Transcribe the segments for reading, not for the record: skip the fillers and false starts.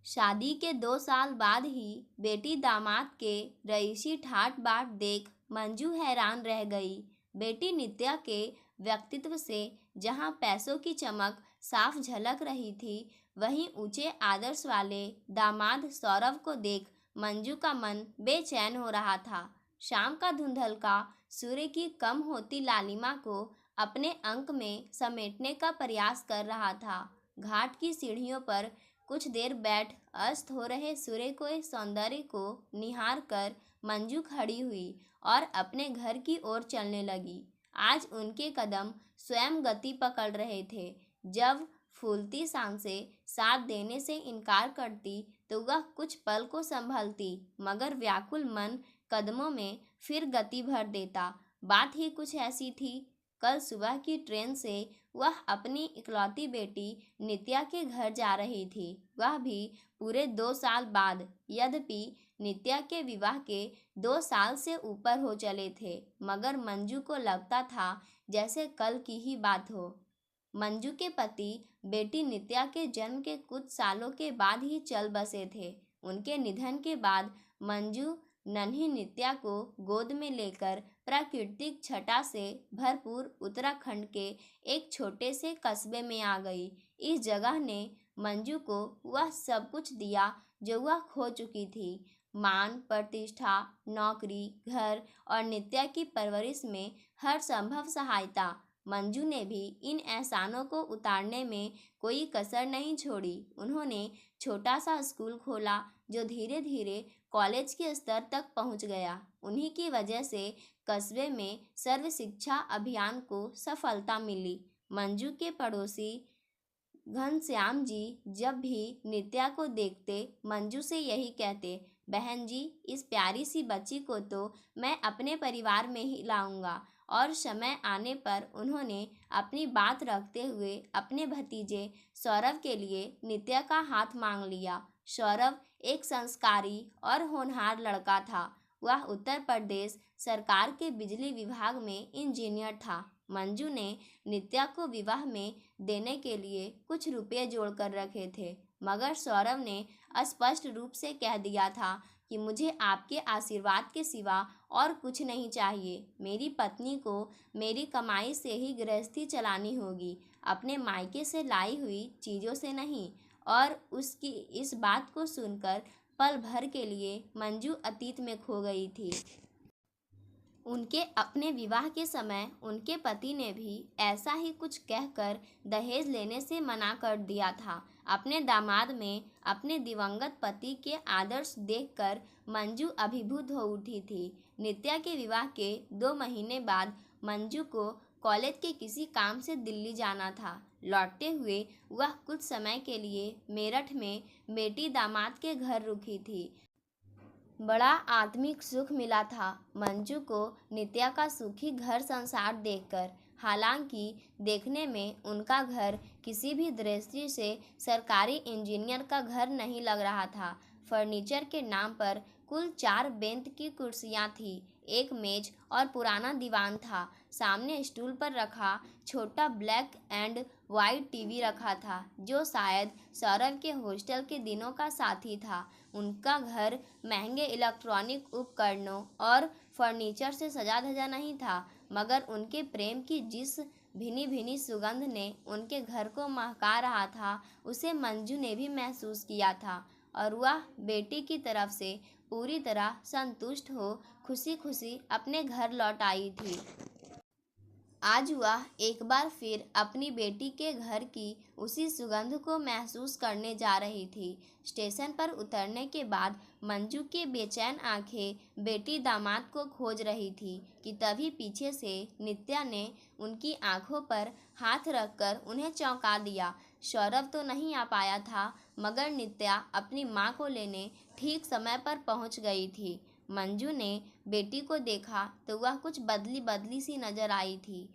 शादी के 2 साल बाद ही बेटी दामाद के रईसी ठाट बाट देख मंजू हैरान रह गई। बेटी नित्या के व्यक्तित्व से जहां पैसों की चमक साफ झलक रही थी, वहीं ऊंचे आदर्श वाले दामाद सौरभ को देख मंजू का मन बेचैन हो रहा था। शाम का धुंधलका सूर्य की कम होती लालिमा को अपने अंक में समेटने का प्रयास कर रहा था। घाट की सीढ़ियों पर कुछ देर बैठ अस्त हो रहे सूर्य के सौंदर्य को निहार कर मंजू खड़ी हुई और अपने घर की ओर चलने लगी। आज उनके कदम स्वयं गति पकड़ रहे थे। जब फूलती सांसें साथ देने से इनकार करती तो वह कुछ पल को संभलती, मगर व्याकुल मन कदमों में फिर गति भर देता। बात ही कुछ ऐसी थी। कल सुबह की ट्रेन से वह अपनी इकलौती बेटी नित्या के घर जा रही थी, वह भी पूरे 2 साल बाद। यद्यपि नित्या के विवाह के 2 साल से ऊपर हो चले थे, मगर मंजू को लगता था जैसे कल की ही बात हो। मंजू के पति बेटी नित्या के जन्म के कुछ सालों के बाद ही चल बसे थे। उनके निधन के बाद मंजू नन्ही नित्या को गोद में लेकर प्राकृतिक छटा से भरपूर उत्तराखंड के एक छोटे से कस्बे में आ गई। इस जगह ने मंजू को वह सब कुछ दिया जो वह खो चुकी थी। मान, प्रतिष्ठा, नौकरी, घर और नित्या की परवरिश में हर संभव सहायता। मंजू ने भी इन एहसानों को उतारने में कोई कसर नहीं छोड़ी। उन्होंने छोटा सा स्कूल खोला जो धीरे धीरे कॉलेज के स्तर तक पहुंच गया। उन्हीं की वजह से कस्बे में सर्व शिक्षा अभियान को सफलता मिली। मंजू के पड़ोसी घनश्याम जी जब भी नित्या को देखते मंजू से यही कहते, बहन जी, इस प्यारी सी बच्ची को तो मैं अपने परिवार में ही लाऊंगा। और समय आने पर उन्होंने अपनी बात रखते हुए अपने भतीजे सौरभ के लिए नित्या का हाथ मांग लिया। सौरभ एक संस्कारी और होनहार लड़का था। वह उत्तर प्रदेश सरकार के बिजली विभाग में इंजीनियर था। मंजू ने नित्या को विवाह में देने के लिए कुछ रुपए जोड़कर रखे थे, मगर सौरभ ने स्पष्ट रूप से कह दिया था कि मुझे आपके आशीर्वाद के सिवा और कुछ नहीं चाहिए। मेरी पत्नी को मेरी कमाई से ही गृहस्थी चलानी होगी, अपने मायके से लाई हुई चीज़ों से नहीं। और उसकी इस बात को सुनकर पल भर के लिए मंजू अतीत में खो गई थी। उनके अपने विवाह के समय उनके पति ने भी ऐसा ही कुछ कहकर दहेज लेने से मना कर दिया था। अपने दामाद में अपने दिवंगत पति के आदर्श देखकर मंजू अभिभूत हो उठी थी। नित्या के विवाह के 2 महीने बाद मंजू को कॉलेज के किसी काम से दिल्ली जाना था। लौटते हुए वह कुछ समय के लिए मेरठ में बेटी दामाद के घर रुकी थी। बड़ा आत्मिक सुख मिला था मंजू को नित्या का सुखी घर संसार देखकर। हालांकि देखने में उनका घर किसी भी दृष्टि से सरकारी इंजीनियर का घर नहीं लग रहा था। फर्नीचर के नाम पर कुल 4 बेंत की कुर्सियां थी, एक मेज और पुराना दीवान था। सामने स्टूल पर रखा छोटा ब्लैक एंड वाइट टीवी रखा था, जो शायद सौरभ के हॉस्टल के दिनों का साथी था। उनका घर महंगे इलेक्ट्रॉनिक उपकरणों और फर्नीचर से सजा धजा नहीं था, मगर उनके प्रेम की जिस भीनी भीनी सुगंध ने उनके घर को महका रहा था, उसे मंजू ने भी महसूस किया था। और वह बेटी की तरफ से पूरी तरह संतुष्ट हो खुशी खुशी अपने घर लौट आई थी। आज वह एक बार फिर अपनी बेटी के घर की उसी सुगंध को महसूस करने जा रही थी। स्टेशन पर उतरने के बाद मंजू की बेचैन आंखें बेटी दामाद को खोज रही थी कि तभी पीछे से नित्या ने उनकी आंखों पर हाथ रखकर उन्हें चौंका दिया। सौरभ तो नहीं आ पाया था, मगर नित्या अपनी माँ को लेने ठीक समय पर पहुँच गई थी। मंजू ने बेटी को देखा तो वह कुछ बदली बदली सी नजर आई थी।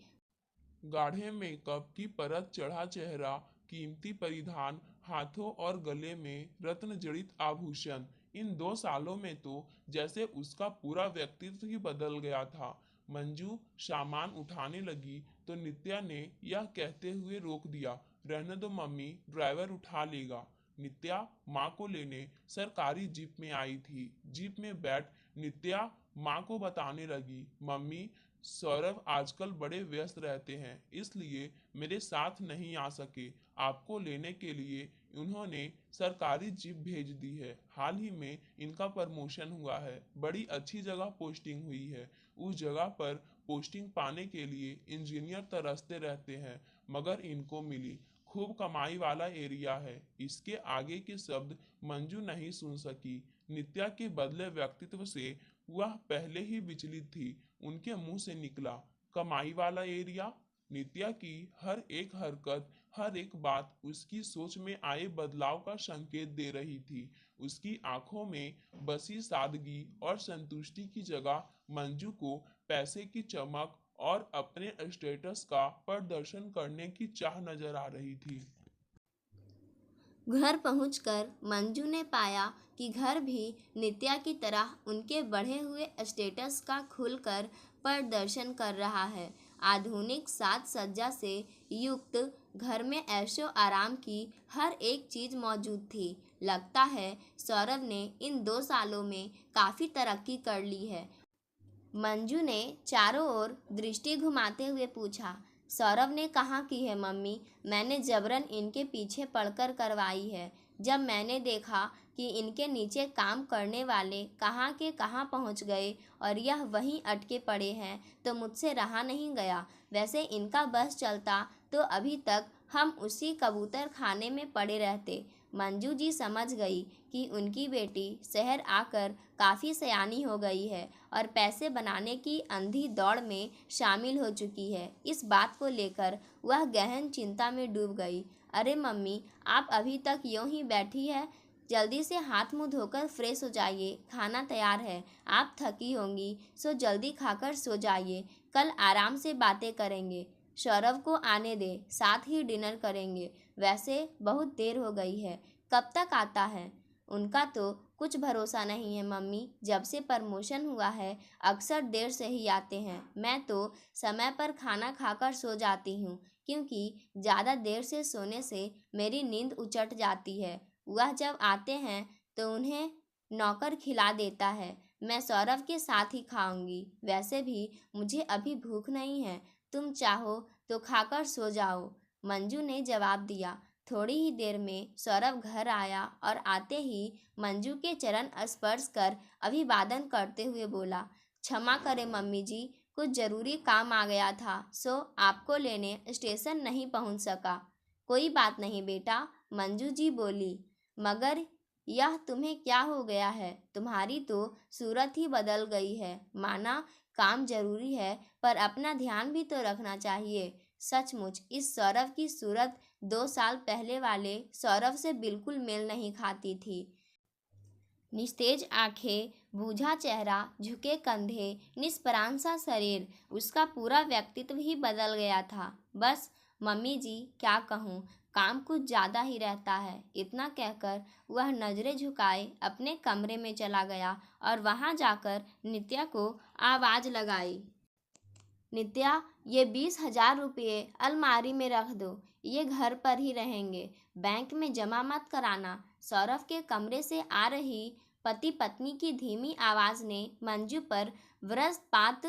गाढ़े मेकअप की परत चढ़ा चेहरा, कीमती परिधान, हाथों और गले में रत्न जड़ित आभूषण। इन 2 सालों में तो जैसे उसका पूरा व्यक्तित्व ही बदल गया था। मंजू सामान उठाने लगी तो नित्या ने यह कहते हुए रोक दिया, रहने दो मम्मी, ड्राइवर उठा लेगा। नित्या माँ को लेने सरकारी जीप में आई थी। जीप में बैठ नित्या माँ को बताने लगी, मम्मी सौरभ आजकल बड़े व्यस्त रहते हैं इसलिए मेरे साथ नहीं आ सके। आपको लेने के लिए उन्होंने सरकारी जीप भेज दी है। हाल ही में इनका प्रमोशन हुआ है, बड़ी अच्छी जगह पोस्टिंग हुई है। उस जगह पर पोस्टिंग पाने के लिए इंजीनियर तरसते रहते हैं मगर इनको मिली। खूब कमाई वाला एरिया है। इसके आगे के शब्द मंजू नहीं सुन सकी। नित्या के बदले व्यक्तित्व से वह पहले ही विचलित थी। उनके मुंह से निकला, कमाई वाला एरिया। नित्या की हर एक हरकत, हर एक बात उसकी सोच में आए बदलाव का संकेत दे रही थी। उसकी आंखों में बसी सादगी और संतुष्टि की जगह मंजू को पैसे की चमक और अपने स्टेटस का प्रदर्शन करने की चाह नजर आ रही थी। घर पहुंचकर मंजू ने पाया कि घर भी नित्या की तरह उनके बढ़े हुए स्टेटस का खुलकर प्रदर्शन कर रहा है। आधुनिक साज सज्जा से युक्त घर में ऐशो आराम की हर एक चीज मौजूद थी। लगता है सौरभ ने इन 2 सालों में काफी तरक्की कर ली है। मंजू ने चारों ओर दृष्टि घुमाते हुए पूछा। सौरभ ने कहाँ की है मम्मी? मैंने जबरन इनके पीछे पड़कर करवाई है। जब मैंने देखा कि इनके नीचे काम करने वाले कहाँ के कहाँ पहुँच गए और यह वहीं अटके पड़े हैं तो मुझसे रहा नहीं गया। वैसे इनका बस चलता तो अभी तक हम उसी कबूतर खाने में पड़े रहते। मंजू जी समझ गई कि उनकी बेटी शहर आकर काफ़ी सयानी हो गई है और पैसे बनाने की अंधी दौड़ में शामिल हो चुकी है। इस बात को लेकर वह गहन चिंता में डूब गई। अरे मम्मी, आप अभी तक यूं ही बैठी है? जल्दी से हाथ मुंह धोकर फ्रेश हो जाइए, खाना तैयार है। आप थकी होंगी सो जल्दी खाकर सो जाइए, कल आराम से बातें करेंगे। सौरभ को आने दे, साथ ही डिनर करेंगे। वैसे बहुत देर हो गई है, कब तक आता है? उनका तो कुछ भरोसा नहीं है मम्मी। जब से प्रमोशन हुआ है अक्सर देर से ही आते हैं। मैं तो समय पर खाना खाकर सो जाती हूँ क्योंकि ज़्यादा देर से सोने से मेरी नींद उचट जाती है। वह जब आते हैं तो उन्हें नौकर खिला देता है। मैं सौरभ के साथ ही खाऊंगी। वैसे भी मुझे अभी भूख नहीं है, तुम चाहो तो खाकर सो जाओ, मंजू ने जवाब दिया। थोड़ी ही देर में सौरभ घर आया और आते ही मंजू के चरण स्पर्श कर अभिवादन करते हुए बोला, क्षमा करें मम्मी जी, कुछ जरूरी काम आ गया था सो आपको लेने स्टेशन नहीं पहुंच सका। कोई बात नहीं बेटा, मंजू जी बोली, मगर यह तुम्हें क्या हो गया है? तुम्हारी तो सूरत ही बदल गई है। माना काम जरूरी है पर अपना ध्यान भी तो रखना चाहिए। सचमुच इस सौरभ की सूरत 2 साल पहले वाले सौरभ से बिल्कुल मेल नहीं खाती थी। निस्तेज आंखें, बूझा चेहरा, झुके कंधे, निष्प्राण सा शरीर, उसका पूरा व्यक्तित्व ही बदल गया था। बस मम्मी जी क्या कहूँ, काम कुछ ज़्यादा ही रहता है। इतना कहकर वह नज़रें झुकाए अपने कमरे में चला गया और वहाँ जाकर नित्या को आवाज़ लगाई। नित्या, ये 20,000 रुपये अलमारी में रख दो, ये घर पर ही रहेंगे, बैंक में जमा मत कराना। सौरभ के कमरे से आ रही पति पत्नी की धीमी आवाज़ ने मंजू पर वज्रपात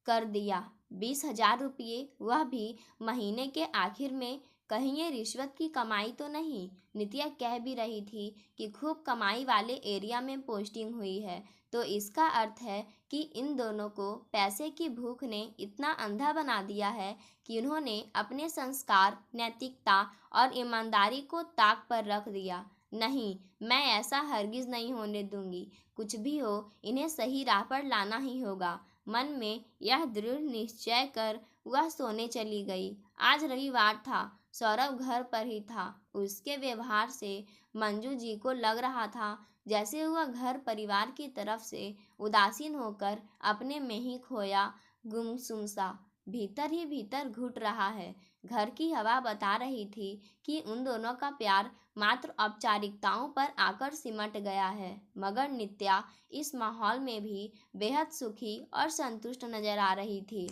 कर दिया। 20,000 रुपये, वह भी महीने के आखिर में? कहीं ये रिश्वत की कमाई तो नहीं? नित्या कह भी रही थी कि खूब कमाई वाले एरिया में पोस्टिंग हुई है, तो इसका अर्थ है कि इन दोनों को पैसे की भूख ने इतना अंधा बना दिया है कि उन्होंने अपने संस्कार, नैतिकता और ईमानदारी को ताक पर रख दिया। नहीं, मैं ऐसा हरगिज नहीं होने दूंगी। कुछ भी हो, इन्हें सही राह पर लाना ही होगा। मन में यह दृढ़ निश्चय कर वह सोने चली गई। आज रविवार था, सौरभ घर पर ही था। उसके व्यवहार से मंजू जी को लग रहा था जैसे वह घर परिवार की तरफ से उदासीन होकर अपने में ही खोया गुमसुम सा भीतर ही भीतर घुट रहा है। घर की हवा बता रही थी कि उन दोनों का प्यार मात्र औपचारिकताओं पर आकर सिमट गया है, मगर नित्या इस माहौल में भी बेहद सुखी और संतुष्ट नजर आ रही थी।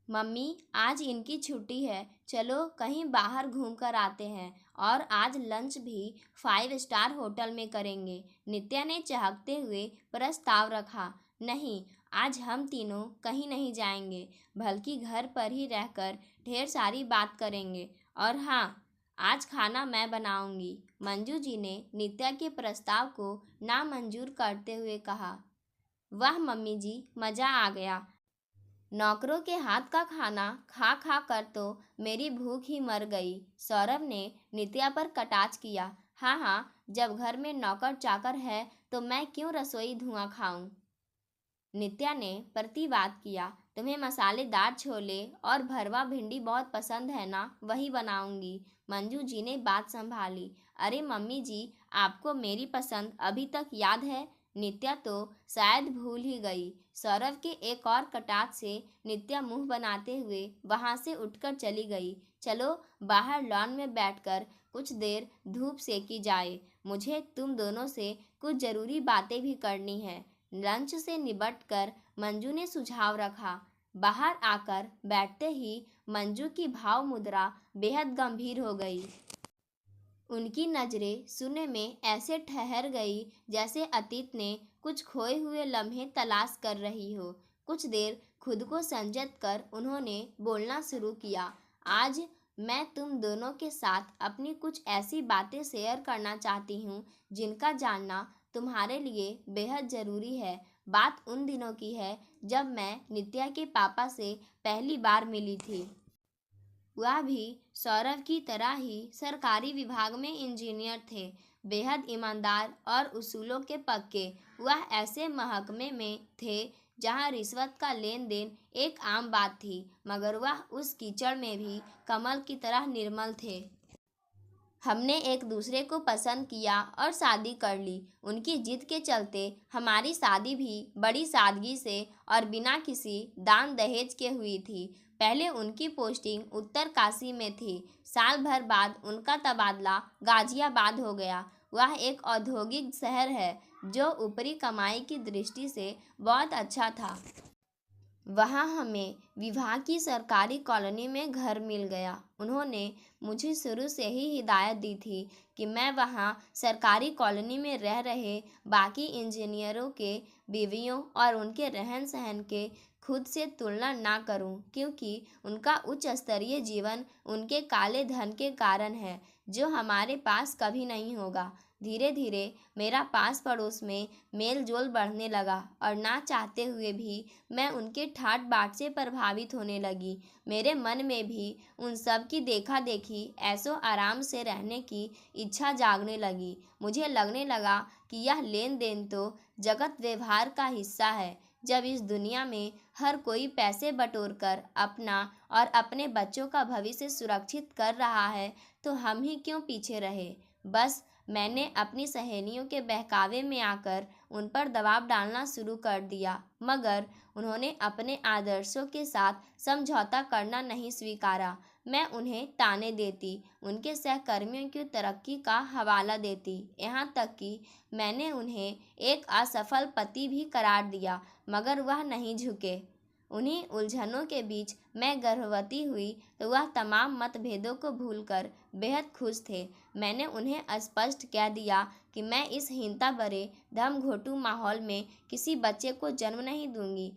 मम्मी, आज इनकी छुट्टी है, चलो कहीं बाहर घूम कर आते हैं। और आज लंच भी 5 स्टार होटल में करेंगे। नित्या ने चहकते हुए प्रस्ताव रखा। नहीं, आज हम तीनों कहीं नहीं जाएंगे, बल्कि घर पर ही रहकर ढेर सारी बात करेंगे। और हाँ, आज खाना मैं बनाऊंगी। मंजू जी ने नित्या के प्रस्ताव को नामंजूर करते हुए कहा। वाह मम्मी जी, मज़ा आ गया। नौकरों के हाथ का खाना खा खा कर तो मेरी भूख ही मर गई। सौरभ ने नित्या पर कटाक्ष किया। हाँ हाँ, जब घर में नौकर चाकर है तो मैं क्यों रसोई धुआं खाऊं? नित्या ने प्रतिवाद किया। तुम्हें मसालेदार छोले और भरवा भिंडी बहुत पसंद है ना, वही बनाऊंगी। मंजू जी ने बात संभाली। अरे मम्मी जी, आपको मेरी पसंद अभी तक याद है? नित्या तो शायद भूल ही गई। सौरभ के एक और कटाक्ष से नित्या मुंह बनाते हुए वहां से उठकर चली गई। चलो बाहर लॉन में बैठकर कुछ देर धूप सेकी जाए। मुझे तुम दोनों से कुछ जरूरी बातें भी करनी है। लंच से निबटकर मंजू ने सुझाव रखा। बाहर आकर बैठते ही मंजू की भाव मुद्रा बेहद गंभीर हो गई। उनकी नज़रें शून्य में ऐसे ठहर गई जैसे अतीत ने कुछ खोए हुए लम्हे तलाश कर रही हो। कुछ देर खुद को संयत कर उन्होंने बोलना शुरू किया। आज मैं तुम दोनों के साथ अपनी कुछ ऐसी बातें शेयर करना चाहती हूँ जिनका जानना तुम्हारे लिए बेहद ज़रूरी है। बात उन दिनों की है जब मैं नित्या के पापा से पहली बार मिली थी। वह भी सौरभ की तरह ही सरकारी विभाग में इंजीनियर थे, बेहद ईमानदार और उसूलों के पक्के। वह ऐसे महकमे में थे जहां रिश्वत का लेन देन एक आम बात थी, मगर वह उस कीचड़ में भी कमल की तरह निर्मल थे। हमने एक दूसरे को पसंद किया और शादी कर ली। उनकी जिद के चलते हमारी शादी भी बड़ी सादगी से और बिना किसी दान दहेज के हुई थी। पहले उनकी पोस्टिंग उत्तर काशी में थी। साल भर बाद उनका तबादला गाजियाबाद हो गया। वह एक औद्योगिक शहर है जो ऊपरी कमाई की दृष्टि से बहुत अच्छा था। वहाँ हमें विवाह की सरकारी कॉलोनी में घर मिल गया। उन्होंने मुझे शुरू से ही हिदायत दी थी कि मैं वहाँ सरकारी कॉलोनी में रह रहे बाकी इंजीनियरों के बीवियों और उनके रहन सहन के खुद से तुलना ना करूं, क्योंकि उनका उच्च स्तरीय जीवन उनके काले धन के कारण है जो हमारे पास कभी नहीं होगा। धीरे धीरे मेरा पास पड़ोस में मेल जोल बढ़ने लगा और ना चाहते हुए भी मैं उनके ठाट बाट से प्रभावित होने लगी। मेरे मन में भी उन सब की देखा देखी ऐसो आराम से रहने की इच्छा जागने लगी। मुझे लगने लगा कि यह लेन देन तो जगत व्यवहार का हिस्सा है। जब इस दुनिया में हर कोई पैसे बटोरकर अपना और अपने बच्चों का भविष्य सुरक्षित कर रहा है तो हम ही क्यों पीछे रहे। बस मैंने अपनी सहेलियों के बहकावे में आकर उन पर दबाव डालना शुरू कर दिया, मगर उन्होंने अपने आदर्शों के साथ समझौता करना नहीं स्वीकारा। मैं उन्हें ताने देती, उनके सहकर्मियों की तरक्की का हवाला देती, यहाँ तक कि मैंने उन्हें एक असफल पति भी करार दिया, मगर वह नहीं झुके। उन्हीं उलझनों के बीच मैं गर्भवती हुई तो वह तमाम मतभेदों को भूलकर बेहद खुश थे। मैंने उन्हें स्पष्ट कह दिया कि मैं इस हीनता भरे धमघोटू माहौल में किसी बच्चे को जन्म नहीं दूंगी।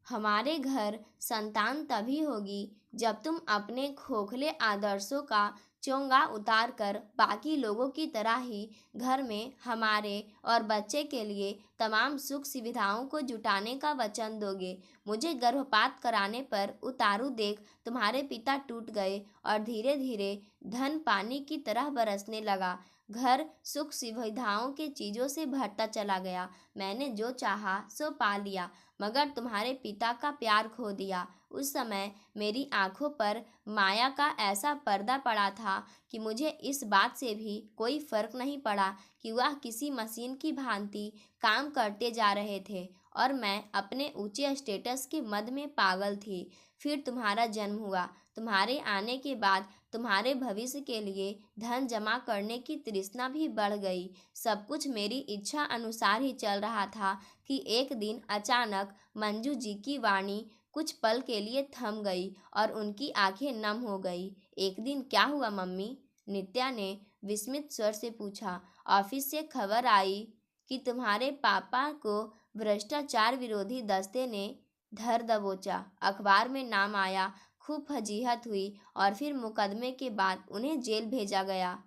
हमारे घर संतान तभी होगी जब तुम अपने खोखले आदर्शों का चोंगा उतार कर बाकी लोगों की तरह ही घर में हमारे और बच्चे के लिए तमाम सुख सुविधाओं को जुटाने का वचन दोगे। मुझे गर्भपात कराने पर उतारू देख तुम्हारे पिता टूट गए और धीरे धीरे धन पानी की तरह बरसने लगा। घर सुख सुविधाओं के चीज़ों से भरता चला गया। मैंने जो चाहा सो पा लिया, मगर तुम्हारे पिता का प्यार खो दिया। उस समय मेरी आंखों पर माया का ऐसा पर्दा पड़ा था कि मुझे इस बात से भी कोई फर्क नहीं पड़ा कि वह किसी मशीन की भांति काम करते जा रहे थे और मैं अपने ऊंचे स्टेटस के मद में पागल थी। फिर तुम्हारा जन्म हुआ। तुम्हारे आने के बाद तुम्हारे भविष्य के लिए धन जमा करने की तृष्णा भी बढ़ गई। सब कुछ मेरी इच्छा अनुसार ही चल रहा था कि एक दिन अचानक मंजू जी की वाणी कुछ पल के लिए थम गई और उनकी आंखें नम हो गई। एक दिन क्या हुआ मम्मी? नित्या ने विस्मित स्वर से पूछा। ऑफिस से खबर आई कि तुम्हारे पापा को भ्रष्टाचार विरोधी दस्ते ने धर दबोचा। अखबार में नाम आया, खूब फजीहत हुई और फिर मुकदमे के बाद उन्हें जेल भेजा गया।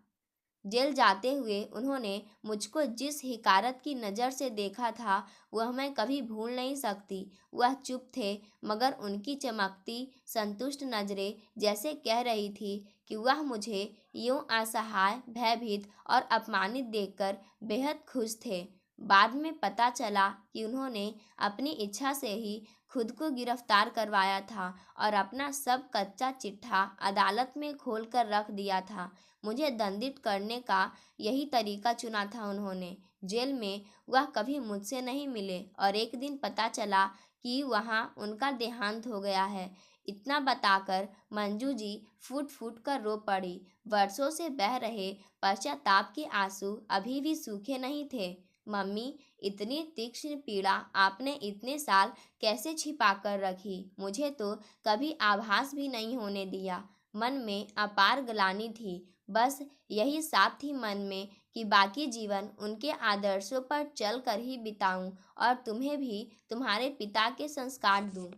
जेल जाते हुए उन्होंने मुझको जिस हिकारत की नज़र से देखा था वह मैं कभी भूल नहीं सकती। वह चुप थे, मगर उनकी चमकती संतुष्ट नज़रें जैसे कह रही थी कि वह मुझे यूं असहाय, भयभीत और अपमानित देखकर बेहद खुश थे। बाद में पता चला कि उन्होंने अपनी इच्छा से ही खुद को गिरफ्तार करवाया था और अपना सब कच्चा चिट्ठा अदालत में खोल कर रख दिया था। मुझे दंडित करने का यही तरीका चुना था उन्होंने। जेल में वह कभी मुझसे नहीं मिले और एक दिन पता चला कि वहाँ उनका देहांत हो गया है। इतना बताकर मंजू जी फूट फूट कर रो पड़ी। वर्षों से बह रहे पश्चाताप के आंसू अभी भी सूखे नहीं थे। मम्मी, इतनी तीक्ष्ण पीड़ा आपने इतने साल कैसे छिपा कर रखी? मुझे तो कभी आभास भी नहीं होने दिया। मन में अपार ग्लानि थी। बस यही साथ थी मन में कि बाकी जीवन उनके आदर्शों पर चल कर ही बिताऊं और तुम्हें भी तुम्हारे पिता के संस्कार दूं।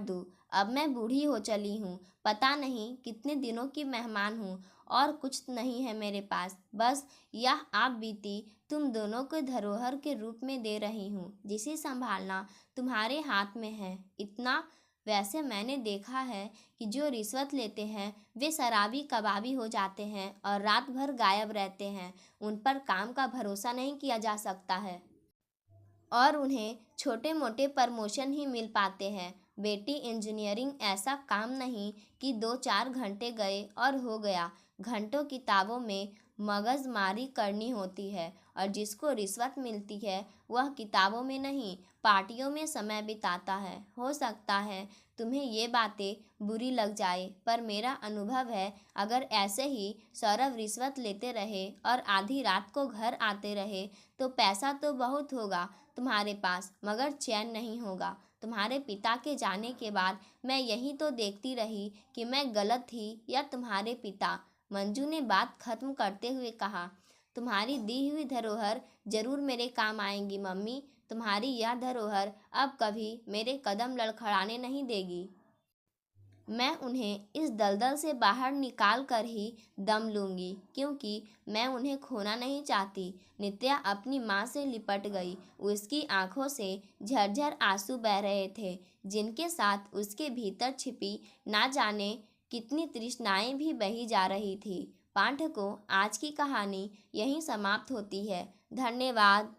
दूं। अब मैं बूढ़ी हो चली हूँ, पता नहीं कितने दिनों की मेहमान हूँ और कुछ नहीं है मेरे पास। बस यह आप बीती तुम दोनों को धरोहर के रूप में दे रही हूँ, जिसे संभालना तुम्हारे हाथ में है। इतना। वैसे मैंने देखा है कि जो रिश्वत लेते हैं वे शराबी कबाबी हो जाते हैं और रात भर गायब रहते हैं। उन पर काम का भरोसा नहीं किया जा सकता है और उन्हें छोटे मोटे प्रमोशन ही मिल पाते हैं। बेटी, इंजीनियरिंग ऐसा काम नहीं कि 2-4 घंटे गए और हो गया। घंटों किताबों में मगजमारी करनी होती है और जिसको रिश्वत मिलती है वह किताबों में नहीं, पार्टियों में समय बिताता है। हो सकता है तुम्हें ये बातें बुरी लग जाए, पर मेरा अनुभव है अगर ऐसे ही सौरभ रिश्वत लेते रहे और आधी रात को घर आते रहे तो पैसा तो बहुत होगा तुम्हारे पास, मगर चैन नहीं होगा। तुम्हारे पिता के जाने के बाद मैं यही तो देखती रही कि मैं गलत थी या तुम्हारे पिता। मंजू ने बात खत्म करते हुए कहा, तुम्हारी दी हुई धरोहर जरूर मेरे काम आएगी मम्मी। तुम्हारी यह धरोहर अब कभी मेरे कदम लड़खड़ाने नहीं देगी। मैं उन्हें इस दलदल से बाहर निकाल कर ही दम लूँगी, क्योंकि मैं उन्हें खोना नहीं चाहती। नित्या अपनी माँ से लिपट गई। उसकी आंखों से झरझर आंसू बह रहे थे, जिनके साथ उसके भीतर छिपी ना जाने कितनी तृष्णाएं भी बही जा रही थी। पाठकों, आज की कहानी यहीं समाप्त होती है। धन्यवाद।